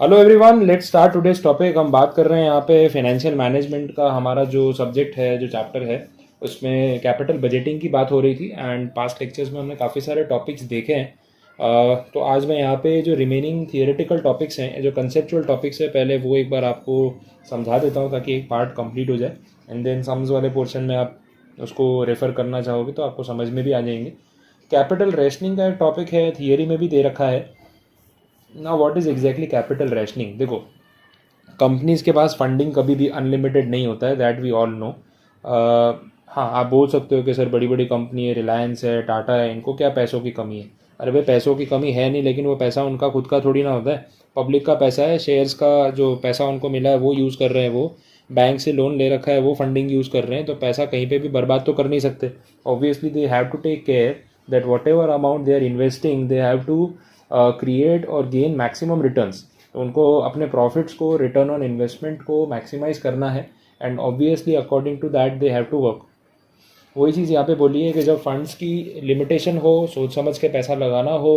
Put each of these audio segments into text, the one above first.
Hello everyone, let's start today's topic. हम बात कर रहे हैं यहाँ पे फाइनेंशियल मैनेजमेंट का। हमारा जो सब्जेक्ट है, जो चैप्टर है, उसमें कैपिटल बजटिंग की बात हो रही थी एंड पास्ट लेक्चर्स में हमने काफ़ी सारे टॉपिक्स देखे हैं। तो आज मैं यहाँ पे जो रिमेनिंग थियोरेटिकल टॉपिक्स हैं, जो कंसेप्चुअल टॉपिक्स है, पहले वो एक बार आपको समझा देता हूँ ताकि एक पार्ट कंप्लीट हो जाए एंड देन सम्स वाले पोर्शन में आप उसको रेफ़र करना चाहोगे तो आपको समझ में भी आ जाएंगे। कैपिटल रेशनिंग का एक टॉपिक है, थियरी में भी दे रखा है ना। What is exactly capital rationing? देखो, कंपनीज के पास फंडिंग कभी भी अनलिमिटेड नहीं होता है, दैट वी ऑल नो। हाँ, आप बोल सकते हो कि सर बड़ी बड़ी कंपनी है, रिलायंस है, टाटा है, इनको क्या पैसों की कमी है? अरे भाई, पैसों की कमी है नहीं, लेकिन वो पैसा उनका खुद का थोड़ी ना होता है, पब्लिक का पैसा है। शेयर्स का जो पैसा उनको मिला है वो यूज़ कर रहे हैं, वो बैंक से लोन ले रखा है, वो फंडिंग यूज़ कर रहे हैं, तो पैसा कहीं पे भी बर्बाद तो कर नहीं सकते। Obviously they have to take care that whatever amount they are investing, they have to create और गेन मैक्सिमम रिटर्न्स। तो उनको अपने प्रॉफिट्स को, रिटर्न ऑन इन्वेस्टमेंट को मैक्सिमाइज करना है and obviously according to that they have to work. वही चीज़ यहाँ पे बोली है कि जब फंड्स की लिमिटेशन हो, सोच समझ के पैसा लगाना हो,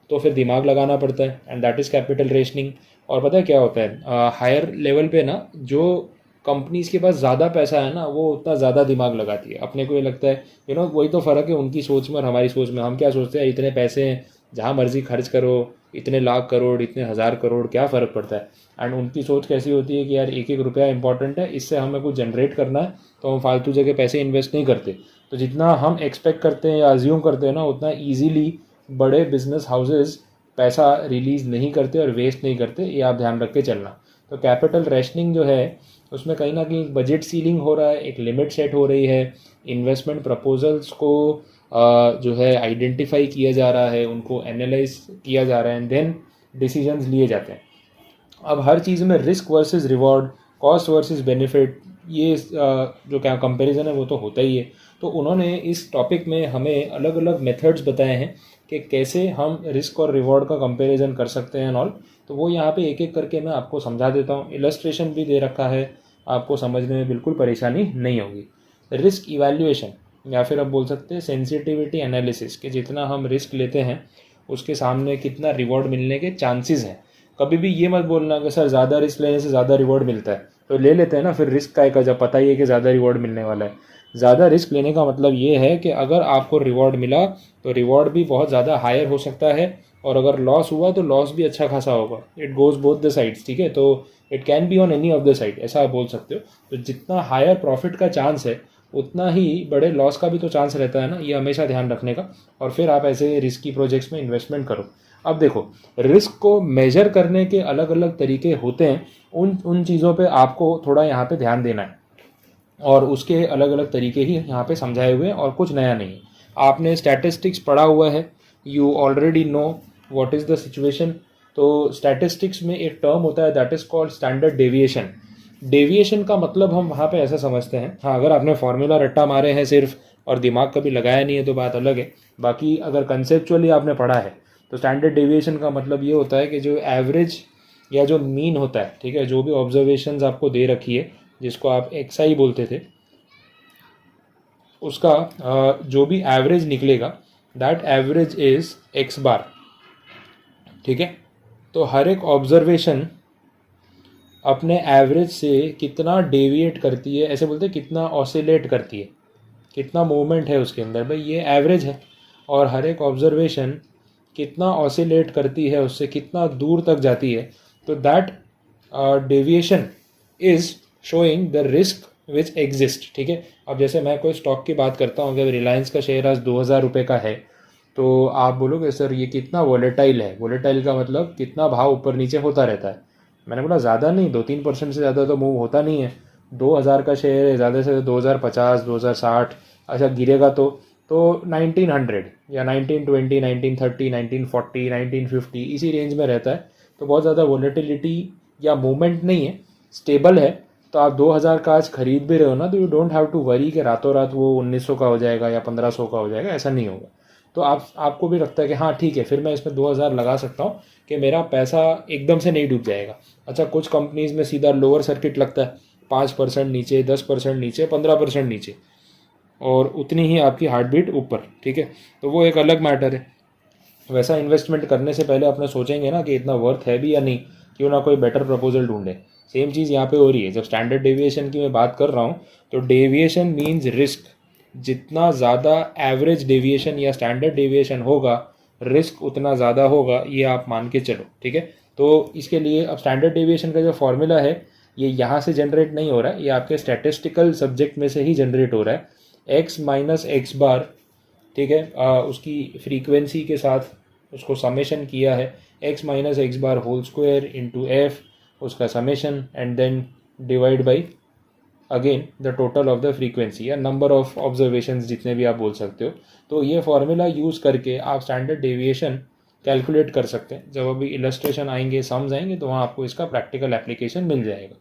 तो फिर दिमाग लगाना पड़ता है and that is capital rationing. और पता है क्या होता है, हायर लेवल पे ना, जो कंपनीज के पास ज़्यादा पैसा है ना, वो उतना ज़्यादा दिमाग लगाती है। अपने को ये लगता है, वही तो फ़र्क है उनकी सोच में और हमारी सोच में। हम क्या सोचते हैं, इतने पैसे हैं, जहाँ मर्जी खर्च करो, इतने लाख करोड़, इतने हज़ार करोड़, क्या फ़र्क पड़ता है। एंड उनकी सोच कैसी होती है कि यार एक एक रुपया इंपॉर्टेंट है, इससे हमें कुछ जनरेट करना है, तो हम फालतू जगह पैसे इन्वेस्ट नहीं करते। तो जितना हम एक्सपेक्ट करते हैं या अज्यूम करते हैं ना, उतना ईजीली बड़े बिजनेस हाउसेज पैसा रिलीज़ नहीं करते और वेस्ट नहीं करते, ये आप ध्यान रख के चलना। तो कैपिटल रैशनिंग जो है, उसमें कहीं ना कहीं बजट सीलिंग हो रहा है, एक लिमिट सेट हो रही है, इन्वेस्टमेंट प्रपोजल्स को जो है आइडेंटिफाई किया जा रहा है, उनको एनालाइज किया जा रहा है एंड देन डिसीजंस लिए जाते हैं। अब हर चीज़ में risk versus reward, cost versus benefit, ये जो क्या कंपैरिजन है वो तो होता ही है। तो उन्होंने इस टॉपिक में हमें अलग अलग मेथड्स बताए हैं कि कैसे हम रिस्क और रिवॉर्ड का कंपैरिजन कर सकते हैं ऑल। तो वो यहाँ पे एक एक करके मैं आपको समझा देता हूँ। इलस्ट्रेशन भी दे रखा है, आपको समझने में बिल्कुल परेशानी नहीं होगी। रिस्क इवैल्यूएशन, या फिर आप बोल सकते हैं सेंसिटिविटी एनालिसिस, कि जितना हम रिस्क लेते हैं उसके सामने कितना रिवॉर्ड मिलने के चांसेस हैं। कभी भी ये मत बोलना कि सर ज़्यादा रिस्क लेने से ज़्यादा रिवॉर्ड मिलता है, तो ले लेते हैं ना, फिर रिस्क का जब पता ही है कि ज़्यादा रिवॉर्ड मिलने वाला है। ज़्यादा रिस्क लेने का मतलब ये है कि अगर आपको रिवॉर्ड मिला तो रिवॉर्ड भी बहुत ज़्यादा हायर हो सकता है, और अगर लॉस हुआ तो लॉस भी अच्छा खासा होगा। It goes both the sides, ठीक है। तो it can be on any of the side, ऐसा आप बोल सकते हो। तो जितना हायर प्रॉफिट का चांस है, उतना ही बड़े लॉस का भी तो चांस रहता है ना, ये हमेशा ध्यान रखने का। और फिर आप ऐसे रिस्की प्रोजेक्ट्स में इन्वेस्टमेंट करो। अब देखो, रिस्क को मेजर करने के अलग अलग तरीके होते हैं, उन उन चीज़ों पे आपको थोड़ा यहाँ पे ध्यान देना है, और उसके अलग अलग तरीके ही यहाँ पे समझाए हुए हैं और कुछ नया नहीं है। आपने स्टैटिस्टिक्स पढ़ा हुआ है, you already know what is the situation. तो स्टैटिस्टिक्स में एक टर्म होता है that is called standard deviation. Deviation का मतलब हम वहाँ पे ऐसा समझते हैं, हाँ, अगर आपने फॉर्मूला रट्टा मारे हैं सिर्फ और दिमाग कभी लगाया नहीं है तो बात अलग है। बाकी अगर कंसेप्चुअली आपने पढ़ा है, तो स्टैंडर्ड डेविएशन का मतलब ये होता है कि जो एवरेज या जो मीन होता है, ठीक है, जो भी ऑब्जर्वेशंस आपको दे रखी है, जिसको आप एक्सआई बोलते थे, उसका जो भी एवरेज निकलेगा, दैट एवरेज इज एक्स बार, ठीक है। तो हर एक ऑब्जर्वेशन अपने एवरेज से कितना डेविएट करती है, ऐसे बोलते हैं कितना ऑसिलेट करती है, कितना मूवमेंट है उसके अंदर, भाई ये एवरेज है। और हर एक ऑब्जर्वेशन कितना ऑसिलेट करती है, उससे कितना दूर तक जाती है, तो that deviation is showing the risk which exist, ठीक है। अब जैसे मैं कोई स्टॉक की बात करता हूँ, अगर रिलायंस का शेयर आज 2000 रुपये का है, तो आप बोलोगे सर ये कितना वोलेटाइल है। वोलेटाइल का मतलब कितना भाव ऊपर नीचे होता रहता है। मैंने बोला ज़्यादा नहीं, 2-3% से ज़्यादा तो मूव होता नहीं है। 2000 का शेयर है, ज़्यादा से 2050, 2060, अच्छा गिरेगा तो 1900 या 1920, 1930, 1940, 1950, इसी रेंज में रहता है। तो बहुत ज़्यादा वोलेटिलिटी या मूवमेंट नहीं है, स्टेबल है। तो आप 2000 का आज खरीद भी रहे हो ना, तो you don't have to worry कि रातों रात वो 1900 का हो जाएगा या 1500 का हो जाएगा, ऐसा नहीं होगा। तो आपको भी लगता है कि हाँ ठीक है, फिर मैं इसमें 2000 लगा सकता हूँ कि मेरा पैसा एकदम से नहीं डूब जाएगा। अच्छा, कुछ कंपनीज में सीधा लोअर सर्किट लगता है, 5% नीचे, 10% नीचे, 15% नीचे, और उतनी ही आपकी हार्ट बीट ऊपर, ठीक है। तो वो एक अलग मैटर है। वैसा इन्वेस्टमेंट करने से पहले अपने सोचेंगे ना कि इतना वर्थ है भी या नहीं। क्यों ना कोई बेटर प्रपोजल ढूंढे। सेम चीज़ यहाँ पे हो रही है। जब स्टैंडर्ड डेविएशन की मैं बात कर रहा हूँ तो डेविएशन मीन्स रिस्क। जितना ज़्यादा एवरेज डेविएशन या स्टैंडर्ड डेविएशन होगा रिस्क उतना ज़्यादा होगा, ये आप मान के चलो, ठीक है। तो इसके लिए अब स्टैंडर्ड डेविएशन का जो फॉर्मूला है ये यहाँ से जनरेट नहीं हो रहा है, ये आपके स्टैटिस्टिकल सब्जेक्ट में से ही जनरेट हो रहा है। एक्स माइनस एक्स बार, ठीक है, उसकी फ्रीक्वेंसी के साथ उसको समेशन किया है, X minus X bar whole square into F, उसका summation and then divide by again the total of the frequency या नंबर ऑफ ऑब्जर्वेशंस, जितने भी आप बोल सकते हो। तो ये फॉर्मूला यूज़ करके आप स्टैंडर्ड डेविएशन कैलकुलेट कर सकते हैं। जब अभी इलस्ट्रेशन आएंगे, सम्स आएंगे, तो वहाँ आपको इसका प्रैक्टिकल एप्लीकेशन मिल जाएगा।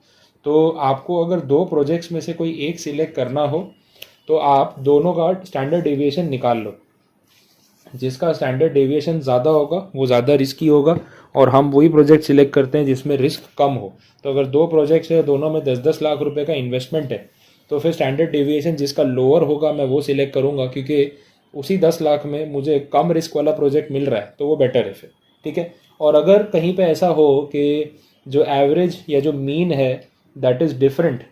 तो आपको अगर दो प्रोजेक्ट्स में से कोई एक सिलेक्ट करना हो तो आप दोनों का स्टैंडर्ड डेविएशन निकाल लो। जिसका स्टैंडर्ड डेविएशन ज़्यादा होगा वो ज़्यादा रिस्की होगा, और हम वही प्रोजेक्ट सिलेक्ट करते हैं जिसमें रिस्क कम हो। तो अगर दो प्रोजेक्ट्स है, दोनों में 10-10 लाख रुपए का इन्वेस्टमेंट है, तो फिर स्टैंडर्ड डेविएशन जिसका लोअर होगा मैं वो सिलेक्ट करूँगा, क्योंकि उसी 10 लाख में मुझे कम रिस्क वाला प्रोजेक्ट मिल रहा है, तो वो बेटर है फिर, ठीक है। और अगर कहीं पे ऐसा हो कि जो एवरेज या जो मीन है दैट इज़ डिफरेंट,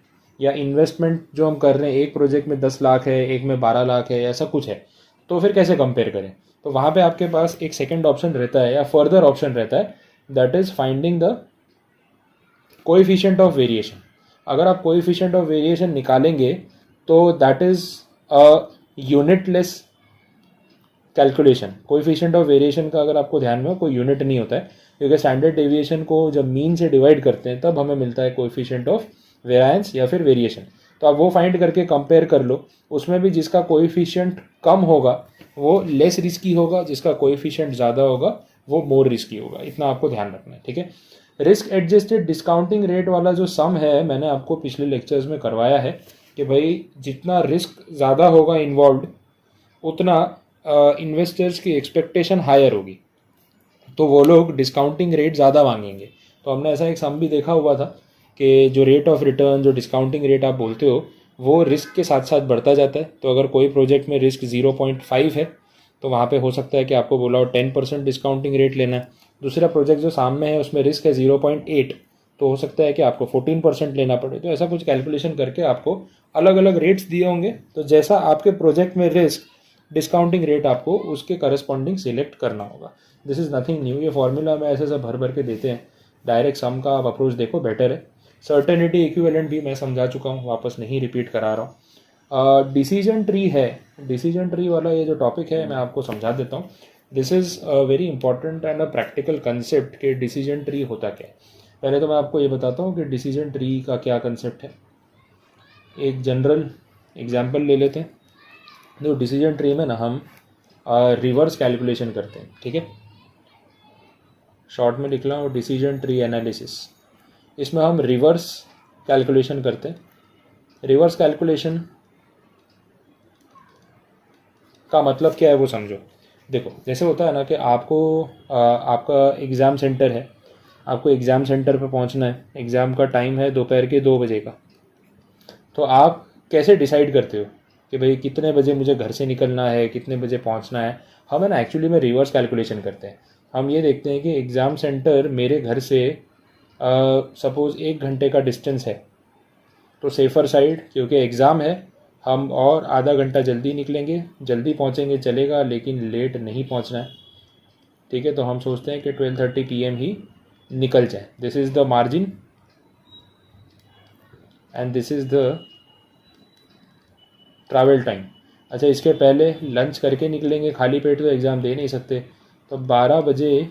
या इन्वेस्टमेंट जो हम कर रहे हैं एक प्रोजेक्ट में 10 लाख है, एक में 12 लाख है, ऐसा कुछ है, तो फिर कैसे कंपेयर करें। तो वहाँ पे आपके पास एक सेकंड ऑप्शन रहता है या फर्दर ऑप्शन रहता है, that is finding the coefficient of variation. अगर आप कोएफिशिएंट ऑफ वेरिएशन निकालेंगे तो that is a unitless calculation. Coefficient of variation का अगर आपको ध्यान में हो, कोई यूनिट नहीं होता है, क्योंकि स्टैंडर्ड डेविएशन को जब मीन से डिवाइड करते हैं तब हमें मिलता है कोएफिशिएंट ऑफ वेरिएंस या फिर वेरिएशन। तो आप वो फाइंड करके कंपेयर कर लो। उसमें भी जिसका कोएफिशिएंट कम होगा वो लेस रिस्की होगा, जिसका कोएफिशिएंट ज़्यादा होगा वो मोर रिस्की होगा। इतना आपको ध्यान रखना है, ठीक है। रिस्क एडजस्टेड डिस्काउंटिंग रेट वाला जो सम है, मैंने आपको पिछले लेक्चर्स में करवाया है कि भाई जितना रिस्क ज़्यादा होगा इन्वॉल्व, उतना इन्वेस्टर्स की एक्सपेक्टेशन हायर होगी, तो वो लोग डिस्काउंटिंग रेट ज़्यादा मांगेंगे। तो हमने ऐसा एक सम भी देखा हुआ था कि जो रेट ऑफ रिटर्न, जो डिस्काउंटिंग रेट आप बोलते हो, वो रिस्क के साथ साथ बढ़ता जाता है। तो अगर कोई प्रोजेक्ट में रिस्क 0.5 है तो वहाँ पे हो सकता है कि आपको बोला हो 10% डिस्काउंटिंग रेट लेना है। दूसरा प्रोजेक्ट जो सामने है उसमें रिस्क है 0.8, तो हो सकता है कि आपको 14% लेना पड़े। तो ऐसा कुछ कैलकुलेशन करके आपको अलग अलग रेट्स दिए होंगे, तो जैसा आपके प्रोजेक्ट में रिस्क, डिस्काउंटिंग रेट आपको उसके करस्पॉन्डिंग सिलेक्ट करना होगा। दिस इज़ नथिंग न्यू, ये फॉर्मूला में ऐसे सब भर भर के देते हैं। डायरेक्ट सम का आप अप्रोच देखो, बेटर है। सर्टेनिटी इक्विवेलेंट भी मैं समझा चुका हूँ, वापस नहीं रिपीट करा रहा हूँ। डिसीजन ट्री है, डिसीजन ट्री वाला ये जो टॉपिक है मैं आपको समझा देता हूँ। This is very important and a practical concept कि डिसीजन ट्री होता क्या है। पहले तो मैं आपको ये बताता हूँ कि डिसीजन ट्री का क्या कंसेप्ट है। एक जनरल एग्जाम्पल ले लेते हैं। तो डिसीजन ट्री में ना हम रिवर्स कैलकुलेशन करते हैं, ठीक है। शॉर्ट में लिख रहा हूँ डिसीजन ट्री एनालिसिस। इसमें हम रिवर्स कैलकुलेशन करते हैं। रिवर्स कैलकुलेशन का मतलब क्या है वो समझो। देखो, जैसे होता है ना कि आपको आपका एग्ज़ाम सेंटर है, आपको एग्ज़ाम सेंटर पे पहुंचना है, एग्ज़ाम का टाइम है दोपहर के 2 बजे का। तो आप कैसे डिसाइड करते हो कि भाई कितने बजे मुझे घर से निकलना है, कितने बजे पहुंचना है। हम है ना एक्चुअली में रिवर्स कैलकुलेशन करते हैं। हम ये देखते हैं कि एग्ज़ाम सेंटर मेरे घर से सपोज़ 1 घंटे का डिस्टेंस है, तो सेफ़र साइड, क्योंकि एग्ज़ाम है, हम और आधा घंटा जल्दी निकलेंगे, जल्दी पहुंचेंगे चलेगा, लेकिन लेट नहीं पहुंचना है, ठीक है। तो हम सोचते हैं कि 12:30 PM ही निकल जाए। This is the margin and this is the travel time. अच्छा, इसके पहले लंच करके निकलेंगे, खाली पेट तो एग्ज़ाम दे नहीं सकते, तो 12 बजे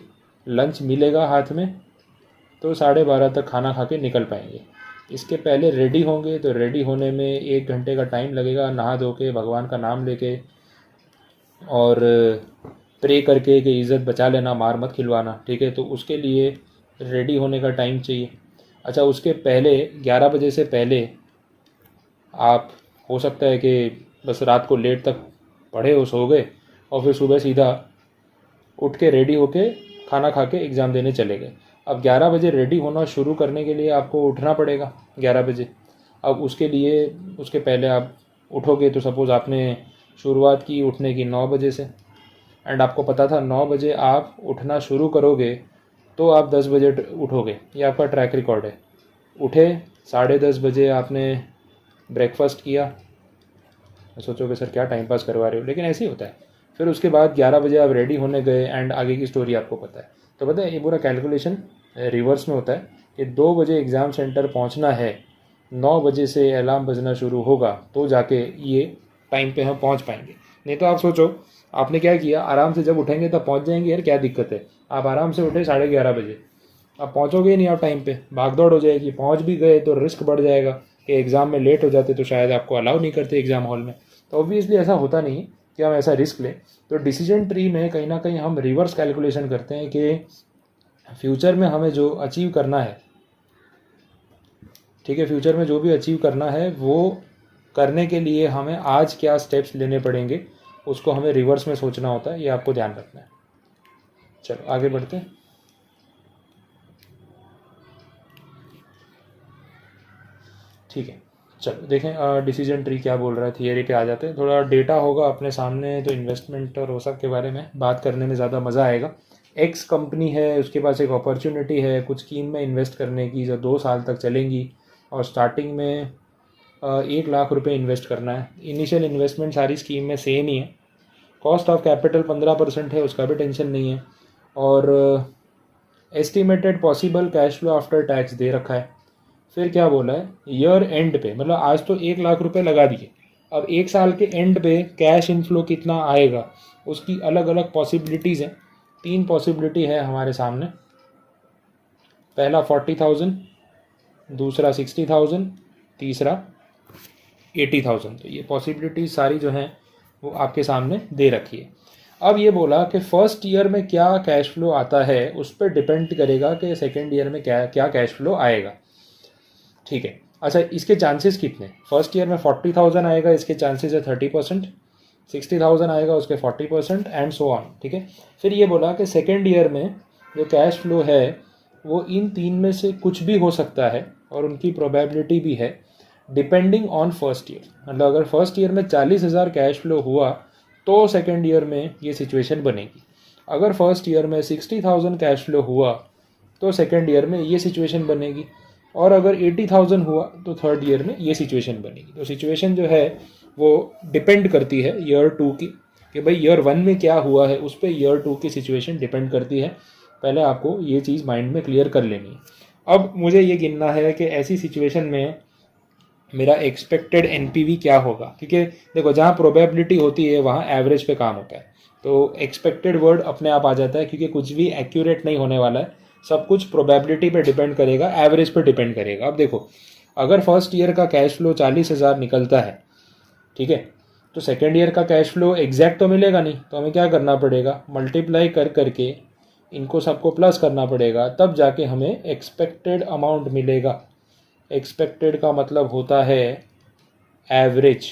लंच मिलेगा हाथ में, तो 12:30 तक खाना खा के निकल पाएंगे। इसके पहले रेडी होंगे, तो रेडी होने में 1 घंटे का टाइम लगेगा, नहा धो के भगवान का नाम लेके और प्रे करके कि इज़्ज़त बचा लेना, मार मत खिलवाना, ठीक है। तो उसके लिए रेडी होने का टाइम चाहिए। अच्छा, उसके पहले 11 बजे से पहले आप हो सकता है कि बस रात को लेट तक पढ़े हो, सो गए, और फिर सुबह सीधा उठ के रेडी होके खाना खा के एग्ज़ाम देने चले गए। अब 11 बजे रेडी होना शुरू करने के लिए आपको उठना पड़ेगा 11 बजे। अब उसके लिए, उसके पहले आप उठोगे, तो सपोज़ आपने शुरुआत की उठने की 9 बजे से, एंड आपको पता था 9 बजे आप उठना शुरू करोगे तो आप 10 बजे उठोगे, ये आपका ट्रैक रिकॉर्ड है। उठे 10:30 बजे, आपने ब्रेकफास्ट किया, सोचोगे सर क्या टाइम पास करवा रहे हो, लेकिन ऐसे ही होता है। फिर उसके बाद 11 बजे आप रेडी होने गए एंड आगे की स्टोरी आपको पता है। तो पता है ये पूरा कैलकुलेशन रिवर्स में होता है कि 2 बजे एग्ज़ाम सेंटर पहुंचना है, 9 बजे से अलार्म बजना शुरू होगा तो जाके ये टाइम पे हम पहुंच पाएंगे। नहीं तो आप सोचो आपने क्या किया, आराम से जब उठेंगे तब पहुंच जाएंगे, यार क्या दिक्कत है। आप आराम से उठे 11:30 बजे, आप पहुंचोगे ही नहीं, आप टाइम पे भाग दौड़ हो जाएगी। पहुंच भी गए तो रिस्क बढ़ जाएगा कि एग्ज़ाम में लेट हो जाते तो शायद आपको अलाउ नहीं करते एग्ज़ाम हॉल में। तो ऑब्वियसली ऐसा होता नहीं है कि हम ऐसा रिस्क लें। तो डिसीजन ट्री में कहीं ना कहीं हम रिवर्स कैलकुलेशन करते हैं कि फ्यूचर में हमें जो अचीव करना है, ठीक है, फ्यूचर में जो भी अचीव करना है वो करने के लिए हमें आज क्या स्टेप्स लेने पड़ेंगे, उसको हमें रिवर्स में सोचना होता है। ये आपको ध्यान रखना है। चलो आगे बढ़ते हैं। ठीक है, चलो देखें डिसीजन ट्री क्या बोल रहा है। थियरी पे आ जाते हैं। थोड़ा डेटा होगा अपने सामने तो इन्वेस्टमेंट और वो सब के बारे में बात करने में ज़्यादा मज़ा आएगा। एक्स कंपनी है, उसके पास एक अपॉर्चुनिटी है कुछ स्कीम में इन्वेस्ट करने की जो 2 साल तक चलेंगी, और स्टार्टिंग में 1 लाख रुपये इन्वेस्ट करना है। इनिशियल इन्वेस्टमेंट सारी स्कीम में सेम ही है। कॉस्ट ऑफ कैपिटल 15% है, उसका भी टेंशन नहीं है। और estimated possible cash flow after tax दे रखा है। फिर क्या बोला है, ईयर एंड पे, मतलब आज तो 1 लाख रुपए लगा दिए, अब 1 साल के एंड पे कैश इनफ्लो कितना आएगा उसकी अलग अलग पॉसिबिलिटीज़ हैं। 3 पॉसिबिलिटी है हमारे सामने। पहला 40,000, दूसरा 60,000, तीसरा 80,000। तो ये पॉसिबिलिटी सारी जो हैं वो आपके सामने दे रखी है। अब ये बोला कि फर्स्ट ईयर में क्या कैश फ्लो आता है उस पर डिपेंड करेगा कि सेकेंड ईयर में क्या क्या कैश फ्लो आएगा। ठीक है, अच्छा इसके चांसेस कितने, फर्स्ट ईयर में 40,000 आएगा, इसके चांसेस है 30%, 60,000 आएगा उसके 40% एंड सो ऑन। ठीक है, फिर ये बोला कि सेकेंड ईयर में जो कैश फ्लो है वो इन 3 में से कुछ भी हो सकता है और उनकी प्रोबेबिलिटी भी है डिपेंडिंग ऑन फर्स्ट ईयर। मतलब अगर फर्स्ट ईयर में 40,000 कैश फ्लो हुआ तो सेकेंड ईयर में ये सिचुएशन बनेगी। अगर फर्स्ट ईयर में 60,000 कैश फ्लो हुआ तो सेकेंड ईयर में ये सिचुएशन बनेगी, और अगर 80,000 हुआ तो थर्ड ईयर में ये सिचुएशन बनेगी। तो सिचुएशन जो है वो डिपेंड करती है ईयर 2 की, कि भाई ईयर 1 में क्या हुआ है उस पर ईयर 2 की सिचुएशन डिपेंड करती है। पहले आपको ये चीज़ माइंड में क्लियर कर लेनी है। अब मुझे ये गिनना है कि ऐसी सिचुएशन में मेरा एक्सपेक्टेड एनपीवी क्या होगा, क्योंकि देखो जहाँ प्रोबेबिलिटी होती है वहाँ एवरेज पे काम होता है। तो एक्सपेक्टेड वर्ड अपने आप आ जाता है, क्योंकि कुछ भी एक्यूरेट नहीं होने वाला है, सब कुछ प्रोबेबिलिटी पे डिपेंड करेगा, एवरेज पे डिपेंड करेगा। अब देखो अगर फर्स्ट ईयर का कैश फ्लो 40,000 निकलता है, ठीक है, तो सेकेंड ईयर का कैश फ्लो एग्जैक्ट तो मिलेगा नहीं, तो हमें क्या करना पड़ेगा, मल्टीप्लाई कर करके इनको सबको प्लस करना पड़ेगा, तब जाके हमें एक्सपेक्टेड अमाउंट मिलेगा। एक्सपेक्टेड का मतलब होता है एवरेज,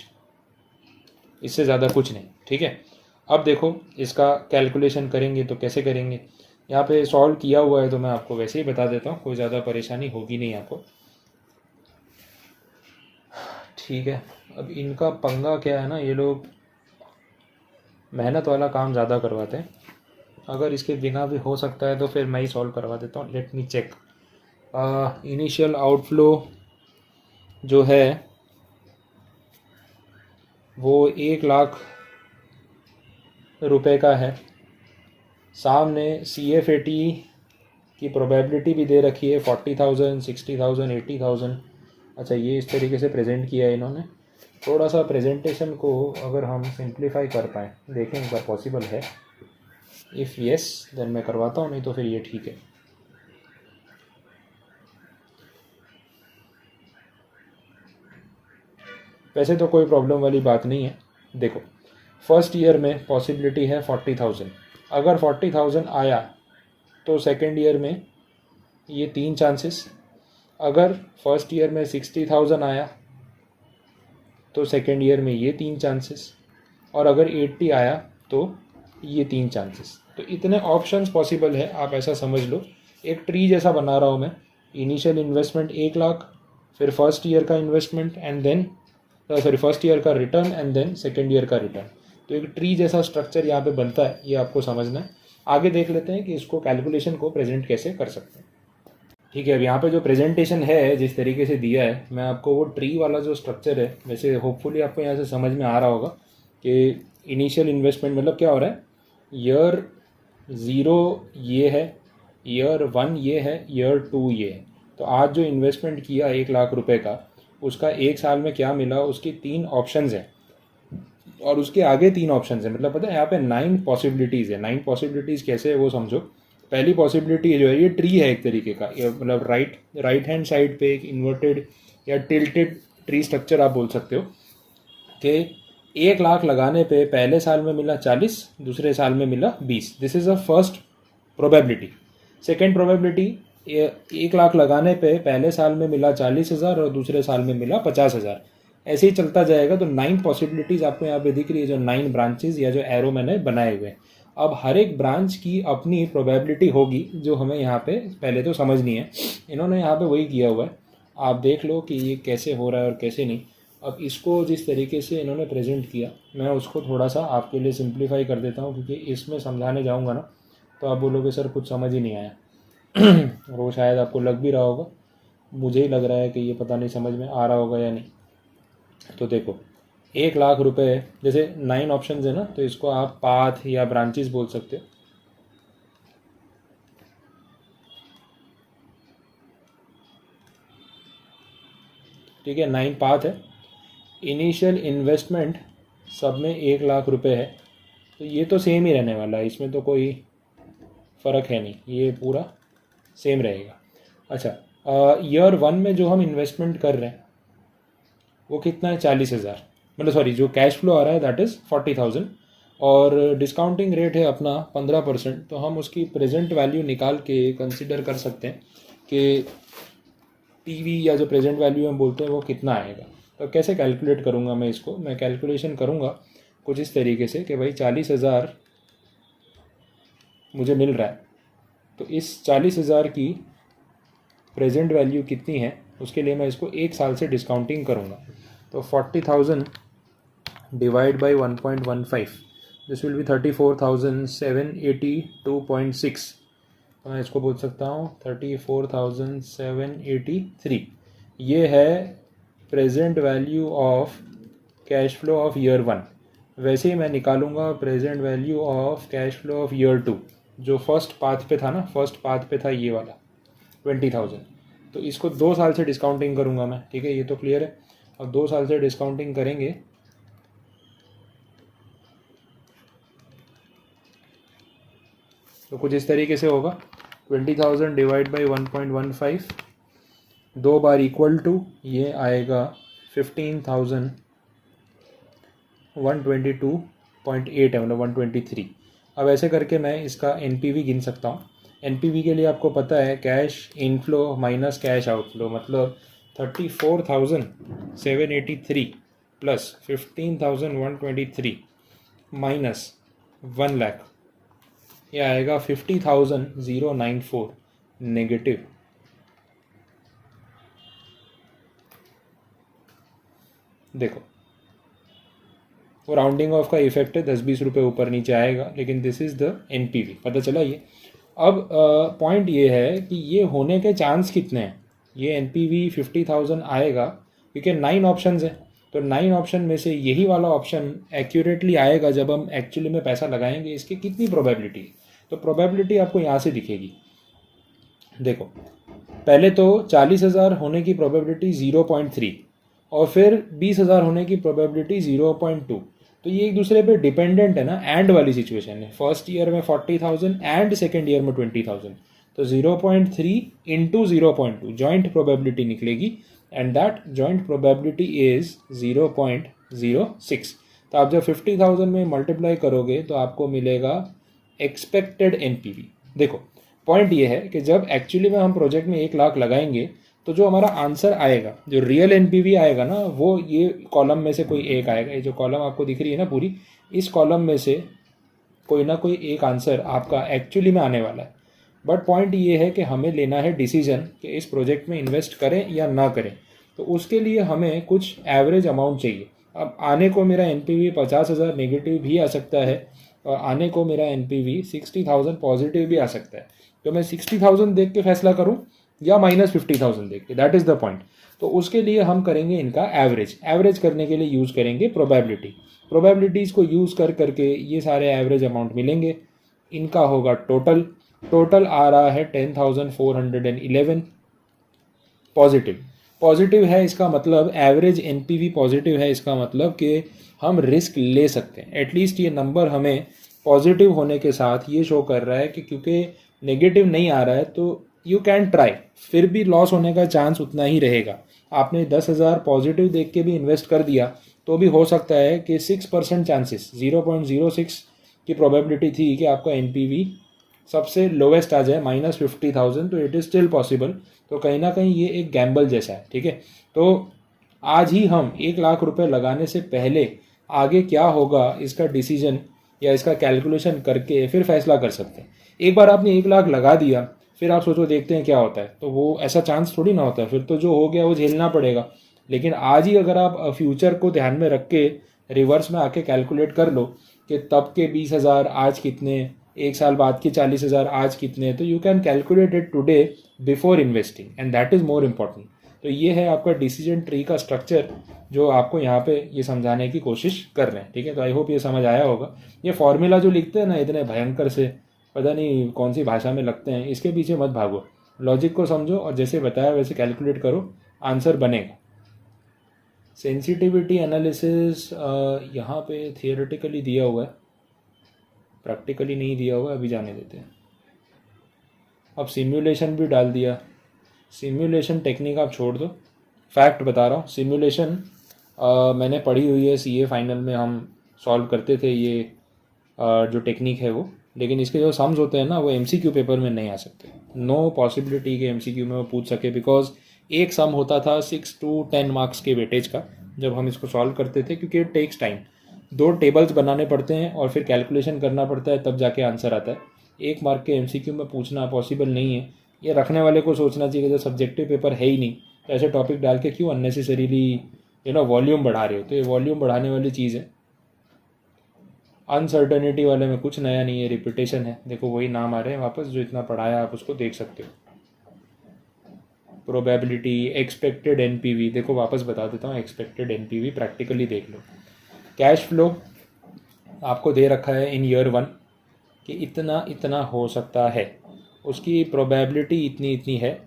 इससे ज़्यादा कुछ नहीं। ठीक है, अब देखो इसका कैलकुलेशन करेंगे तो कैसे करेंगे, यहाँ पे सॉल्व किया हुआ है तो मैं आपको वैसे ही बता देता हूँ, कोई ज़्यादा परेशानी होगी नहीं आपको। ठीक है, अब इनका पंगा क्या है ना, ये लोग मेहनत वाला काम ज़्यादा करवाते हैं। अगर इसके बिना भी हो सकता है तो फिर मैं ही सॉल्व करवा देता हूँ। Let me check. Initial outflow जो है वो 1 लाख रुपए का है। सामने CFAT की प्रोबेबिलिटी भी दे रखी है 40,000, 60,000, 80,000। अच्छा ये इस तरीके से प्रेजेंट किया है इन्होंने। थोड़ा सा प्रेजेंटेशन को अगर हम सिंप्लीफाई कर पाएँ, देखें एक बार पॉसिबल है। इफ़ यस देन मैं करवाता हूँ, नहीं तो फिर ये ठीक है। वैसे तो कोई प्रॉब्लम वाली बात नहीं है। देखो फर्स्ट ईयर में पॉसिबिलिटी है 40,000, अगर 40,000 आया तो सेकेंड ईयर में ये 3 चांसेस। अगर फर्स्ट ईयर में 60,000 आया तो सेकेंड ईयर में ये 3 चांसेस, और अगर 80 आया तो ये 3 चांसेस। तो इतने ऑप्शंस पॉसिबल है, आप ऐसा समझ लो एक ट्री जैसा बना रहा हूँ मैं। इनिशियल इन्वेस्टमेंट 1 लाख, फिर फर्स्ट ईयर का investment and then first year का return and then second year का रिटर्न। तो एक ट्री जैसा स्ट्रक्चर यहाँ पे बनता है, ये आपको समझना है। आगे देख लेते हैं कि इसको कैलकुलेशन को प्रेजेंट कैसे कर सकते हैं। ठीक है, अब यहाँ पे जो प्रेजेंटेशन है जिस तरीके से दिया है, मैं आपको वो ट्री वाला जो स्ट्रक्चर है, वैसे होपफुली आपको यहाँ से समझ में आ रहा होगा कि इनिशियल इन्वेस्टमेंट मतलब क्या हो रहा है, ईयर 0 ये है, ईयर 1 ये है, ईयर 2 ये है। तो आज जो इन्वेस्टमेंट किया 1 लाख रुपए का, उसका 1 साल में क्या मिला, उसकी 3 ऑप्शंस हैं और उसके आगे 3 ऑप्शंस हैं। मतलब पता है यहाँ पे 9 पॉसिबिलिटीज़ है। 9 पॉसिबिलिटीज़ कैसे है वो समझो। पहली पॉसिबिलिटी जो है, ये ट्री है एक तरीके का, ये मतलब राइट हैंड साइड पे एक इन्वर्टेड या टिल्टेड ट्री स्ट्रक्चर आप बोल सकते हो कि 1 लाख लगाने पे पहले साल में मिला 40, दूसरे साल में मिला 20। This is a first probability. Second probability, 1 lakh लगाने पे पहले साल में मिला 40,000 और दूसरे साल में मिला 50,000। ऐसे ही चलता जाएगा। तो 9 पॉसिबिलिटीज़ आपको यहाँ पे दिख रही है, जो 9 ब्रांचेज या जो एरो मैंने बनाए हुए हैं। अब हर एक ब्रांच की अपनी प्रोबेबिलिटी होगी, जो हमें यहाँ पे पहले तो समझनी है। इन्होंने यहाँ पे वही किया हुआ है, आप देख लो कि ये कैसे हो रहा है और कैसे नहीं। अब इसको जिस तरीके से इन्होंने प्रेजेंट किया, मैं उसको थोड़ा सा आपके लिए सिंप्लीफाई कर देता हूँ, क्योंकि इसमें समझाने जाऊँगा ना तो आप बोलोगे सर कुछ समझ ही नहीं आया। और वो शायद आपको लग भी रहा होगा, मुझे ही लग रहा है कि ये पता नहीं समझ में आ रहा होगा या नहीं। तो देखो, 1 लाख रुपए, जैसे 9 ऑप्शंस है ना, तो इसको आप पाथ या ब्रांचेस बोल सकते हो। ठीक है, 9 पाथ है। इनिशियल इन्वेस्टमेंट सब में 1 लाख रुपए है, तो ये तो सेम ही रहने वाला है, इसमें तो कोई फ़र्क है नहीं, ये पूरा सेम रहेगा। अच्छा, ईयर 1 में जो हम इन्वेस्टमेंट कर रहे हैं वो कितना है, 40,000। मतलब सॉरी, जो कैश फ्लो आ रहा है दैट इज़ 40,000 और डिस्काउंटिंग रेट है अपना 15%। तो हम उसकी प्रेजेंट वैल्यू निकाल के कंसिडर कर सकते हैं कि पीवी या जो प्रेजेंट वैल्यू हम बोलते हैं वो कितना आएगा। तो कैसे कैलकुलेट करूँगा मैं इसको, मैं कैलकुलेशन करूँगा कुछ इस तरीके से कि भाई 40,000 मुझे मिल रहा है, तो इस 40,000 की प्रेजेंट वैल्यू कितनी है, उसके लिए मैं इसको 1 साल से डिस्काउंटिंग करूँगा। तो 40,000 divide by 1.15, this will be 34,782.6। तो मैं इसको बोल सकता हूँ 34,783। ये है present value of cash flow of year 1। वैसे ही मैं निकालूंगा present value of cash flow of year 2, जो फर्स्ट पाथ पे था ना, फर्स्ट पाथ पे था ये वाला 20,000। तो इसको 2 साल से डिस्काउंटिंग करूँगा मैं। ठीक है, ये तो क्लियर है। अब 2 साल से डिस्काउंटिंग करेंगे तो कुछ इस तरीके से होगा, 20,000 डिवाइड बाई 1.15 2 बार इक्वल टू ये आएगा 15,122.8 है, मतलब 123। अब ऐसे करके मैं इसका एनपीवी गिन सकता हूँ। एनपीवी के लिए आपको पता है cash inflow minus cash outflow, मतलब 34,783 प्लस 15,123 माइनस 1 लाख, ये आएगा 50,094 नेगेटिव। देखो, वो राउंडिंग ऑफ का इफेक्ट है, 10-20 रुपये ऊपर नीचे आएगा, लेकिन दिस इज़ द एनपीवी। पता चला ये। अब पॉइंट ये है कि ये होने के चांस कितने हैं। ये एनपीवी 50,000 आएगा क्योंकि 9 ऑप्शंस हैं। तो 9 ऑप्शन में से यही वाला ऑप्शन एक्यूरेटली आएगा जब हम एक्चुअली में पैसा लगाएंगे। इसकी कितनी प्रोबेबिलिटी है, तो प्रोबेबिलिटी आपको यहाँ से दिखेगी। देखो, पहले तो 40,000 होने की प्रोबेबिलिटी 0.3 और फिर 20,000 होने की प्रोबेबिलिटी 0.2। तो ये एक दूसरे पे डिपेंडेंट है ना, एंड वाली सिचुएशन है। फर्स्ट ईयर में 40,000 एंड सेकेंड ईयर में 20,000। तो 0.3 इंटू 0.2 जॉइंट प्रोबेबिलिटी निकलेगी, and that joint probability is 0.06। तो आप जब 50,000 में मल्टीप्लाई करोगे तो आपको मिलेगा एक्सपेक्टेड एनपीवी। देखो, पॉइंट ये है कि जब एक्चुअली में हम प्रोजेक्ट में 1 लाख लगाएंगे तो जो हमारा आंसर आएगा, जो रियल एनपीवी आएगा ना, वो ये कॉलम में से कोई एक आएगा। ये जो कॉलम आपको दिख रही है ना पूरी, इस कॉलम में से कोई ना कोई एक आंसर आपका एक्चुअली में आने वाला है। बट पॉइंट ये है कि हमें लेना है डिसीजन कि इस प्रोजेक्ट में इन्वेस्ट करें या ना करें। तो उसके लिए हमें कुछ एवरेज अमाउंट चाहिए। अब आने को मेरा एनपीवी 50,000 नेगेटिव भी आ सकता है, आने को मेरा NPV 60,000 पॉजिटिव भी आ सकता है। तो मैं 60,000 देख के फैसला करूं या -50,000 देख के, दैट इज़ द पॉइंट। तो उसके लिए हम करेंगे इनका एवरेज करने के लिए यूज़ करेंगे प्रोबेबिलिटीज़ को यूज़ करके ये सारे एवरेज अमाउंट मिलेंगे। इनका होगा टोटल आ रहा है 10,411 पॉजिटिव है। इसका मतलब एवरेज NPV पॉजिटिव है, इसका मतलब कि हम रिस्क ले सकते हैं। एटलीस्ट ये नंबर हमें पॉजिटिव होने के साथ ये शो कर रहा है कि क्योंकि नेगेटिव नहीं आ रहा है तो यू कैन ट्राई, फिर भी लॉस होने का चांस उतना ही रहेगा। आपने 10,000 पॉजिटिव देख के भी इन्वेस्ट कर दिया तो भी हो सकता है कि 6% चांसेस 0.06 की प्रोबेबिलिटी थी कि आपका NPV सबसे लोवेस्ट आ जाए -50,000, तो इट इज़ स्टिल पॉसिबल। तो कहीं ना कहीं ये एक गैम्बल जैसा है, ठीक है। तो आज ही हम 1 लाख रुपए लगाने से पहले आगे क्या होगा इसका डिसीजन या इसका कैलकुलेशन करके फिर फैसला कर सकते हैं। एक बार आपने 1 लाख लगा दिया, फिर आप सोचो देखते हैं क्या होता है, तो वो ऐसा चांस थोड़ी ना होता है। फिर तो जो हो गया वो झेलना पड़ेगा। लेकिन आज ही अगर आप फ्यूचर को ध्यान में रख के रिवर्स में आके कैलकुलेट कर लो कि तब के 20,000 आज कितने, 1 साल बाद के 40,000 आज कितने, तो you can calculate it today before investing, and that is more important. तो ये है आपका डिसीजन ट्री का स्ट्रक्चर जो आपको यहाँ पे ये समझाने की कोशिश कर रहे हैं, ठीक है। तो आई होप ये समझ आया होगा। ये फॉर्मूला जो लिखते हैं ना इतने भयंकर से, पता नहीं कौन सी भाषा में लगते हैं, इसके पीछे मत भागो, लॉजिक को समझो और जैसे बताया वैसे कैलकुलेट करो, आंसर बनेगा। सेंसिटिविटी एनालिसिस यहाँ पे थियोरेटिकली दिया हुआ है, प्रैक्टिकली नहीं दिया हुआ, अभी जाने देते हैं। अब सिमुलेशन भी डाल दिया। सिमुलेशन टेक्निक आप छोड़ दो, फैक्ट बता रहा हूँ। सिमुलेशन मैंने पढ़ी हुई है, CA फाइनल में हम सॉल्व करते थे ये जो टेक्निक है वो, लेकिन इसके जो सम्स होते हैं ना वो MCQ पेपर में नहीं आ सकते। नो पॉसिबिलिटी के MCQ में वो पूछ सके, बिकॉज एक सम होता था 6 to 10 मार्क्स के वेटेज का जब हम इसको सॉल्व करते थे, क्योंकि इट टेक्स टाइम। 2 टेबल्स बनाने पड़ते हैं और फिर कैलकुलेशन करना पड़ता है, तब जाके आंसर आता है। 1 मार्क के MCQ में पूछना पॉसिबल नहीं है। ये रखने वाले को सोचना चाहिए कि जब सब्जेक्टिव पेपर है ही नहीं तो ऐसे टॉपिक डाल के क्यों अननेसेसरीली वॉल्यूम बढ़ा रहे हो। तो ये वॉल्यूम बढ़ाने वाली चीज़ है। अनसर्टनिटी वाले में कुछ नया नहीं है, रिपीटेशन है। देखो वही नाम आ रहे हैं वापस, जो इतना पढ़ाया आप उसको देख सकते हो। प्रोबेबिलिटी, एक्सपेक्टेड NPV, देखो वापस बता देता हूँ, एक्सपेक्टेड NPV प्रैक्टिकली देख लो। कैश फ्लो आपको दे रखा है इन ईयर 1 कि इतना इतना हो सकता है, उसकी प्रोबेबिलिटी इतनी इतनी है।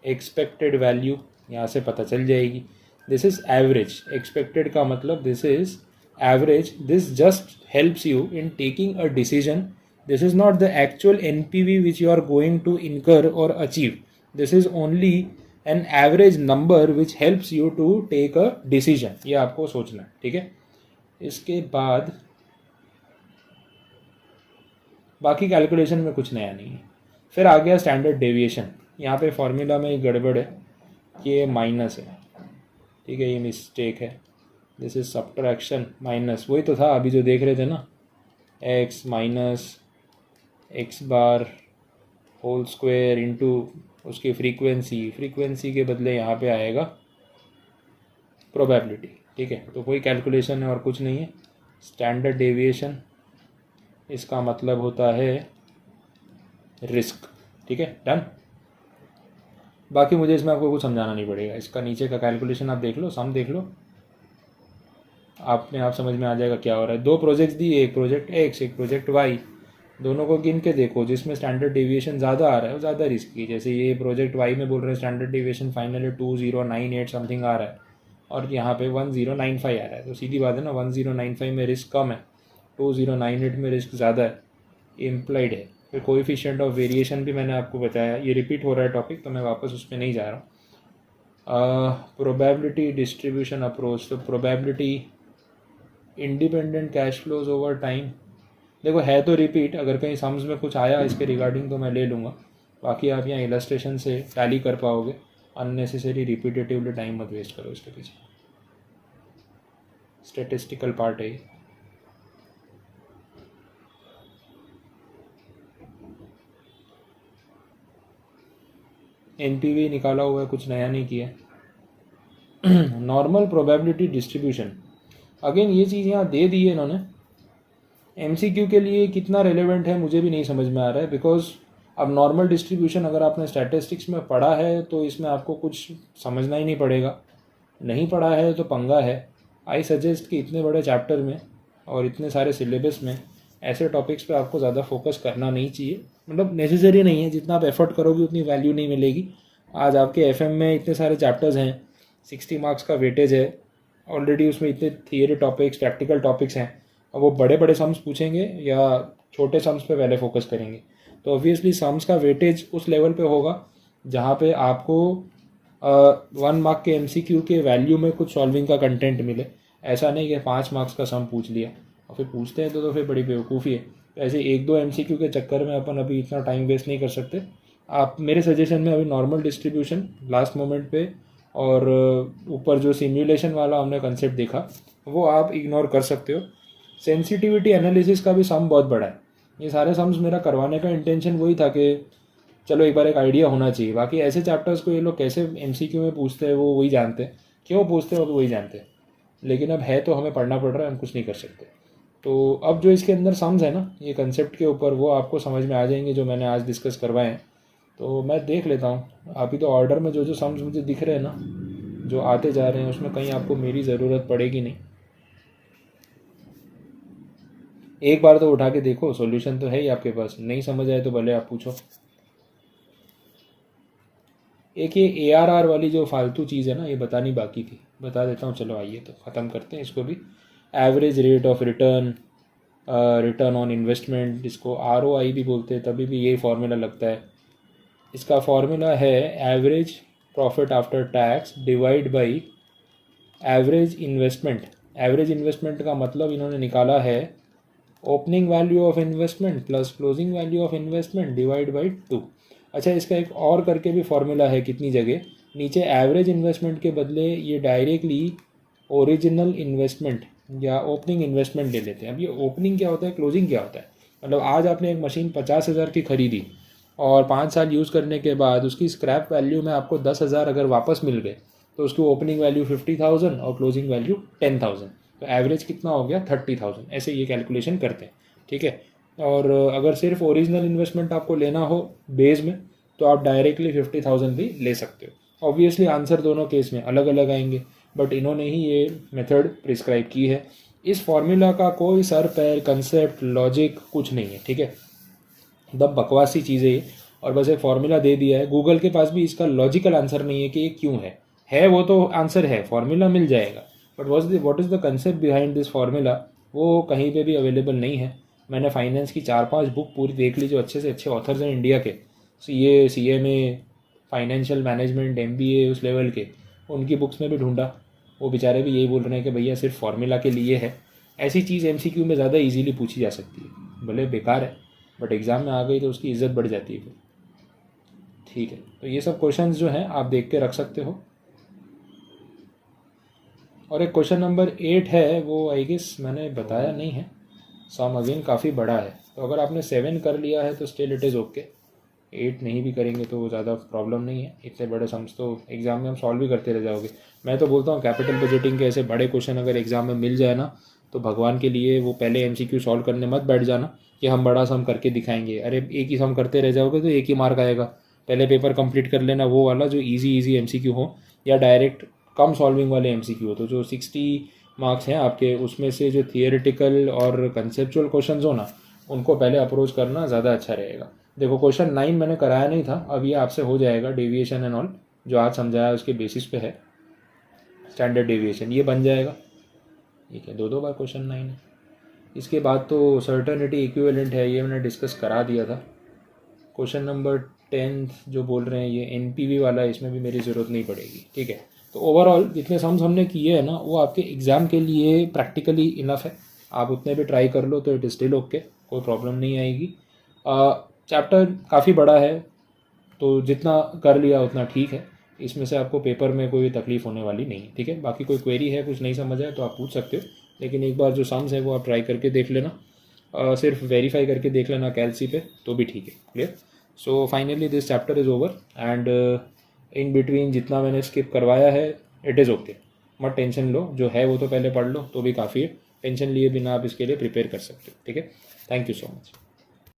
एक्सपेक्टेड वैल्यू यहाँ से पता चल जाएगी। This is average. एक्सपेक्टेड का मतलब this is average. This just helps you in taking a decision. This is not the actual NPV which you are going to incur or achieve. This is only an average number which helps you to take a decision. ये आपको सोचना है, ठीक है। इसके बाद बाकी calculation में कुछ नया नहीं है। फिर आ गया स्टैंडर्ड डेविएशन। यहाँ पे फॉर्मूला में एक गड़बड़ है कि ये माइनस है, ठीक है, ये मिस्टेक है। दिस इज सब्ट्रैक्शन माइनस, वही तो था अभी जो देख रहे थे ना, x minus X bar whole square into उसकी फ्रीक्वेंसी के बदले यहाँ पे आएगा प्रोबेबिलिटी, ठीक है। तो कोई कैलकुलेशन है और कुछ नहीं है। स्टैंडर्ड डेविएशन इसका मतलब होता है रिस्क, ठीक है, डन। बाकी मुझे इसमें आपको कुछ समझाना नहीं पड़ेगा। इसका नीचे का कैलकुलेशन आप देख लो, सम देख लो, आप समझ में आ जाएगा क्या हो रहा है। 2 प्रोजेक्ट्स दिए, एक प्रोजेक्ट X एक प्रोजेक्ट Y, दोनों को गिन के देखो, जिसमें स्टैंडर्ड डेविएशन ज़्यादा आ रहा है वो ज़्यादा रिस्की। जैसे ये प्रोजेक्ट Y में बोल रहे हैं स्टैंडर्ड डेविएशन फाइनली 2098 समथिंग आ रहा है और यहाँ पे 1095 आ रहा है, तो सीधी बात है ना, 1095 में रिस्क कम है, 2098 में रिस्क ज़्यादा है, इम्प्लाइड है। फिर कोएफिशिएंट ऑफ वेरिएशन भी मैंने आपको बताया, ये रिपीट हो रहा है टॉपिक तो मैं वापस उस पर नहीं जा रहा हूँ। प्रोबेबिलिटी डिस्ट्रीब्यूशन अप्रोच, तो probability independent cash flows over time, देखो है तो रिपीट, अगर कहीं सम्स में कुछ आया इसके रिगार्डिंग तो मैं ले लूँगा, बाकी आप यहाँ इलस्ट्रेशन से टैली कर पाओगे। अननेसेसरी रिपीटेटिवली टाइम मत वेस्ट करो इसके पीछे, स्टेटिस्टिकल पार्ट है। NPV निकाला हुआ है, कुछ नया नहीं किया। नॉर्मल प्रोबेबिलिटी डिस्ट्रीब्यूशन, अगेन ये चीज़ यहाँ दे दी है इन्होंने, एमसीक्यू के लिए कितना रेलेवेंट है मुझे भी नहीं समझ में आ रहा है, बिकॉज अब नॉर्मल डिस्ट्रीब्यूशन अगर आपने स्टैटिस्टिक्स में पढ़ा है तो इसमें आपको कुछ समझना ही नहीं पड़ेगा, नहीं पढ़ा है तो पंगा है। आई सजेस्ट कि इतने बड़े चैप्टर में और इतने सारे सिलेबस में ऐसे टॉपिक्स पे आपको ज़्यादा फोकस करना नहीं चाहिए, मतलब नेसेसरी नहीं है। जितना आप एफर्ट करोगे उतनी वैल्यू नहीं मिलेगी। आज आपके एफएम में इतने सारे चैप्टर्स हैं, 60 मार्क्स का वेटेज है ऑलरेडी, उसमें इतने थियरी टॉपिक्स प्रैक्टिकल टॉपिक्स हैं। अब वो बड़े बड़े सम्स पूछेंगे या छोटे सम्स पे पहले फोकस करेंगे, तो ऑब्वियसली सम्स का वेटेज उस लेवल पे होगा जहाँ पे आपको 1 मार्क के एमसीक्यू के वैल्यू में कुछ सॉल्विंग का कंटेंट मिले। ऐसा नहीं कि 5 मार्क्स का सम पूछ लिया और फिर पूछते हैं तो फिर बड़ी बेवकूफ़ी है। ऐसे 1-2 एमसीक्यू के चक्कर में अपन अभी इतना टाइम वेस्ट नहीं कर सकते। आप मेरे सजेशन में अभी नॉर्मल डिस्ट्रीब्यूशन लास्ट मोमेंट पे और ऊपर जो सिम्युलेशन वाला हमने कंसेप्ट देखा वो आप इग्नोर कर सकते हो। सेंसिटिविटी एनालिसिस का भी सम बहुत बड़ा है। ये सारे सम्स मेरा करवाने का इंटेंशन वही था कि चलो एक बार एक आइडिया होना चाहिए। बाकी ऐसे चैप्टर्स को ये लोग कैसे एमसीक्यू में पूछते हैं वो वही जानते हैं, क्यों पूछते हैं वो वही जानते हैं, लेकिन अब है तो हमें पढ़ना पड़ रहा है, हम कुछ नहीं कर सकते। तो अब जो इसके अंदर सम्स है ना ये कंसेप्ट के ऊपर, वो आपको समझ में आ जाएंगे जो मैंने आज डिस्कस करवाए हैं। तो मैं देख लेता हूँ आप ही तो ऑर्डर में जो जो सम्स मुझे दिख रहे हैं ना जो आते जा रहे हैं उसमें कहीं आपको मेरी ज़रूरत पड़ेगी नहीं। एक बार तो उठा के देखो, सॉल्यूशन तो है ही आपके पास, नहीं समझ आए तो भले आप पूछो। एक ये ARR वाली जो फालतू चीज़ है ना ये बतानी बाकी थी, बता देता हूँ। चलो आइए तो ख़त्म करते हैं इसको भी। Average rate of return, return on investment, इसको ROI भी बोलते हैं, तभी भी यही फार्मूला लगता है। इसका फार्मूला है average profit after tax divide by average investment. Average investment का मतलब इन्होंने निकाला है opening value of investment plus closing value of investment divide by 2। अच्छा, इसका एक और करके भी फॉर्मूला है कितनी जगह नीचे। एवरेज इन्वेस्टमेंट के बदले ये डायरेक्टली ओरिजिनल इन्वेस्टमेंट या ओपनिंग इन्वेस्टमेंट ले लेते हैं। अब ये ओपनिंग क्या होता है, क्लोजिंग क्या होता है? मतलब आज आपने एक मशीन 50,000 की खरीदी और 5 साल यूज़ करने के बाद उसकी स्क्रैप वैल्यू में आपको 10,000 अगर वापस मिल गए तो उसकी ओपनिंग वैल्यू 50,000 और क्लोजिंग वैल्यू 10,000, तो एवरेज कितना हो गया 30,000। ऐसे ये कैलकुलेशन करते हैं, ठीक है। और अगर सिर्फ ओरिजिनल इन्वेस्टमेंट आपको लेना हो बेस में तो आप डायरेक्टली 50,000 भी ले सकते हो। ऑब्वियसली आंसर दोनों केस में अलग अलग आएंगे, बट इन्होंने ही ये मेथड प्रिस्क्राइब की है। इस फॉर्मूला का कोई सर पैर कंसेप्ट लॉजिक कुछ नहीं है, ठीक है, एकदम बकवासी चीज़ है ये, और बस एक फार्मूला दे दिया है। गूगल के पास भी इसका लॉजिकल आंसर नहीं है कि ये क्यों है वो तो आंसर है, फार्मूला मिल जाएगा, but what is the concept behind this formula वो कहीं पे भी अवेलेबल नहीं है। मैंने फाइनेंस की 4-5 बुक पूरी देख ली जो अच्छे से अच्छे ऑथर्स हैं इंडिया के, CA CMA financial management MBA उस लेवल के, उनकी बुक्स में भी ढूंढा, वो बेचारे भी यही बोल रहे हैं कि भैया सिर्फ फार्मूला के लिए है। ऐसी चीज़ MCQ में ज़्यादा इजीली पूछी जा सकती है, भले बेकार है बट एग्ज़ाम में आ गई तो उसकी इज्जत बढ़ जाती है फिर, ठीक है। तो ये सब क्वेश्चंस जो हैं आप देख के रख सकते हो। और एक क्वेश्चन नंबर 8 है, वो आई गेस मैंने बताया नहीं है। सम अगेन काफ़ी बड़ा है, तो अगर आपने 7 कर लिया है तो स्टिल इट इज़ ओके। 8 नहीं भी करेंगे तो ज़्यादा प्रॉब्लम नहीं है, इतने बड़े सम्स तो एग्ज़ाम में हम सॉल्व भी करते रह जाओगे। मैं तो बोलता हूँ कैपिटल बजटिंग के ऐसे बड़े क्वेश्चन अगर एग्ज़ाम में मिल जाए ना तो भगवान के लिए वो पहले MCQ सॉल्व करने मत बैठ जाना कि हम बड़ा सम करके दिखाएंगे। अरे एक ही सम करते रह जाओगे तो एक ही मार्क आएगा। पहले पेपर कंप्लीट कर लेना वो वाला जो इजी MCQ हो, या डायरेक्ट कम सॉल्विंग वाले MCQ हो। तो जो 60 मार्क्स हैं आपके उसमें से जो थियोरेटिकल और कंसेप्चुअल क्वेश्चन हो ना उनको पहले अप्रोच करना ज़्यादा अच्छा रहेगा। देखो क्वेश्चन 9 मैंने कराया नहीं था, अब ये आपसे हो जाएगा। डेविएशन एंड ऑल जो आज समझाया उसके बेसिस पे है, स्टैंडर्ड डेविएशन ये बन जाएगा। ठीक है, 2 बार क्वेश्चन 9 है। इसके बाद तो सर्टेनिटी इक्विवेलेंट है, ये मैंने डिस्कस करा दिया था। क्वेश्चन नंबर 10 जो बोल रहे हैं ये NPV वाला, इसमें भी मेरी ज़रूरत नहीं पड़ेगी, ठीक है। तो ओवरऑल जितने सम्स हमने किए हैं ना वो आपके एग्ज़ाम के लिए प्रैक्टिकली इनफ है। आप उतने भी ट्राई कर लो तो इट इज़ स्टिल ओके, कोई प्रॉब्लम नहीं आएगी। चैप्टर काफ़ी बड़ा है तो जितना कर लिया उतना ठीक है, इसमें से आपको पेपर में कोई तकलीफ़ होने वाली नहीं है, ठीक है। बाकी कोई क्वेरी है, कुछ नहीं समझ आए तो आप पूछ सकते हो, लेकिन एक बार जो सम्स है वो आप ट्राई करके देख लेना, सिर्फ वेरीफाई करके देख लेना कैलसी पे तो भी ठीक है। Clear? So finally this chapter is over and in between जितना मैंने स्किप करवाया है इट इज़ ओके, मत टेंशन लो, जो है वो तो पहले पढ़ लो तो भी काफ़ी है। टेंशन लिए बिना आप इसके लिए प्रिपेयर कर सकते हो। ठीक है, थैंक यू सो मच।